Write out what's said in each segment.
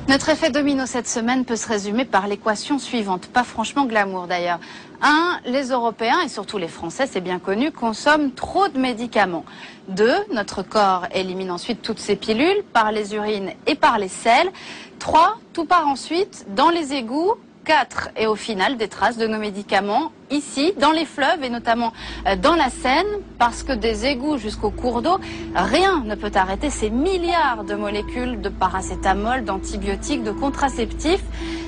Notre effet domino cette semaine peut se résumer par l'équation suivante, pas franchement glamour d'ailleurs. 1. Les Européens et surtout les Français, c'est bien connu, consomment trop de médicaments. 2. Notre corps élimine ensuite toutes ces pilules par les urines et par les selles. 3. Tout part ensuite dans les égouts. 4. Et au final, des traces de nos médicaments ici, dans les fleuves et notamment dans la Seine, parce que des égouts jusqu'au cours d'eau, rien ne peut arrêter ces milliards de molécules de paracétamol, d'antibiotiques, de contraceptifs.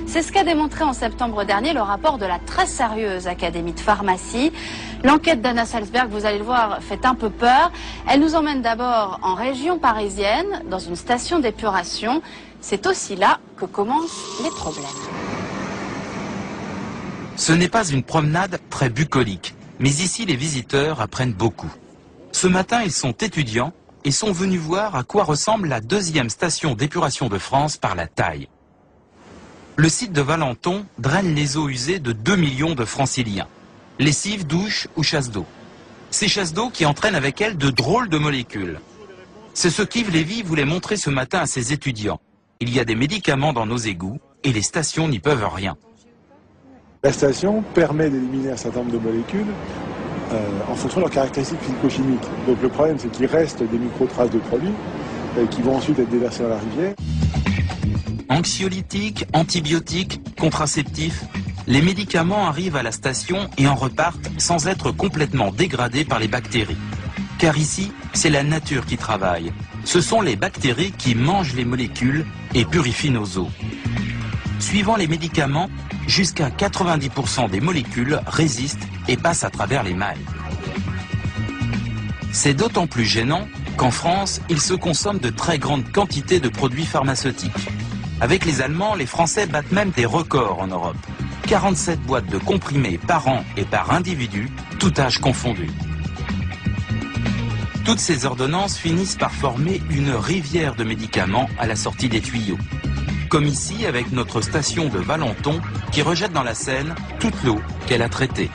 C'est ce qu'a démontré en septembre dernier le rapport de la très sérieuse Académie de pharmacie. L'enquête d'Anna Salzberg, vous allez le voir, fait un peu peur. Elle nous emmène d'abord en région parisienne, dans une station d'épuration. C'est aussi là que commencent les problèmes. Ce n'est pas une promenade très bucolique, mais ici les visiteurs apprennent beaucoup. Ce matin, ils sont étudiants et sont venus voir à quoi ressemble la deuxième station d'épuration de France par la taille. Le site de Valenton draine les eaux usées de 2 millions de franciliens. Lessive, douche ou chasse d'eau. Ces chasses d'eau qui entraînent avec elles de drôles de molécules. C'est ce qu'Yves Lévy voulait montrer ce matin à ses étudiants. Il y a des médicaments dans nos égouts et les stations n'y peuvent rien. La station permet d'éliminer un certain nombre de molécules en fonction de leurs caractéristiques physico-chimiques. Donc le problème, c'est qu'il reste des micro-traces de produits qui vont ensuite être déversés dans la rivière. Anxiolytiques, antibiotiques, contraceptifs, les médicaments arrivent à la station et en repartent sans être complètement dégradés par les bactéries. Car ici, c'est la nature qui travaille. Ce sont les bactéries qui mangent les molécules et purifient nos eaux. Suivant les médicaments, jusqu'à 90% des molécules résistent et passent à travers les mailles. C'est d'autant plus gênant qu'en France, il se consomme de très grandes quantités de produits pharmaceutiques. Avec les Allemands, les Français battent même des records en Europe. 47 boîtes de comprimés par an et par individu, tout âge confondu. Toutes ces ordonnances finissent par former une rivière de médicaments à la sortie des tuyaux. Comme ici avec notre station de Valenton qui rejette dans la Seine toute l'eau qu'elle a traitée.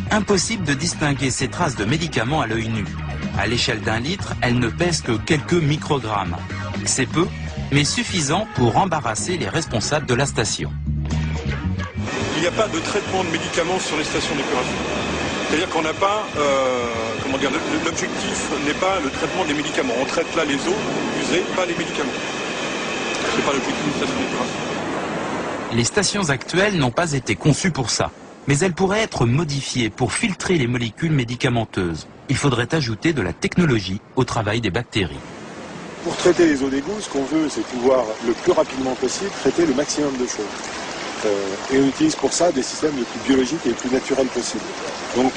Impossible de distinguer ces traces de médicaments à l'œil nu. À l'échelle d'un litre, elles ne pèsent que quelques microgrammes. C'est peu, mais suffisant pour embarrasser les responsables de la station. Il n'y a pas de traitement de médicaments sur les stations d'épuration. C'est-à-dire qu'on n'a pas, l'objectif n'est pas le traitement des médicaments. On traite là les eaux usées, pas les médicaments. C'est pas l'objectif d'une station d'épuration. Les stations actuelles n'ont pas été conçues pour ça, mais elles pourraient être modifiées pour filtrer les molécules médicamenteuses. Il faudrait ajouter de la technologie au travail des bactéries. Pour traiter les eaux d'égout, ce qu'on veut, c'est pouvoir le plus rapidement possible traiter le maximum de choses. Et on utilise pour ça des systèmes les plus biologiques et les plus naturels possibles. Donc,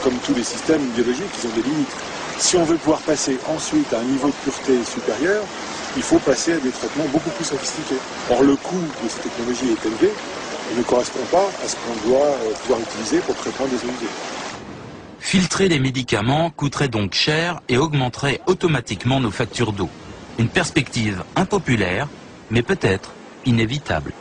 comme tous les systèmes biologiques, ils ont des limites. Si on veut pouvoir passer ensuite à un niveau de pureté supérieur, il faut passer à des traitements beaucoup plus sophistiqués. Or, le coût de ces technologies est élevé et ne correspond pas à ce qu'on doit pouvoir utiliser pour le traitement des eaux usées. Filtrer les médicaments coûterait donc cher et augmenterait automatiquement nos factures d'eau. Une perspective impopulaire, mais peut-être inévitable.